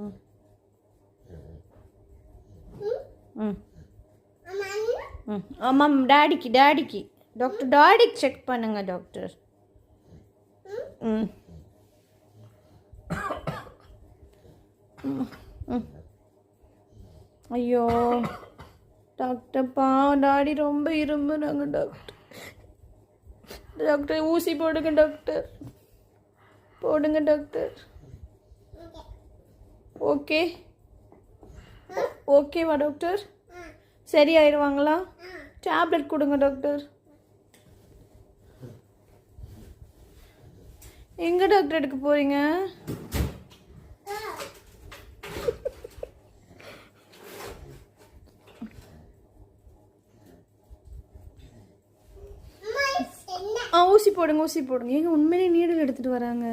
ம் ம் ம் ஆமாம் டாடிக்கு டாக்டர் டாடிக்கு செக் பண்ணுங்க டாக்டர். ம் ம் ஐயோ டாக்டர்ப்பா டாடி ரொம்ப இரும்புறாங்க டாக்டர். டாக்டர் ஊசி போடுங்க டாக்டர், போடுங்க டாக்டர். ஓகே ஓகேவா டாக்டர்? சரியாயிடுவாங்களா? டேப்லெட் கொடுங்க டாக்டர். எங்கே டாக்டர் எடுக்க போகிறீங்க? ஊசி போடுங்க. ஏங்க உண்மையிலே நீடல் எடுத்துகிட்டு வராங்க.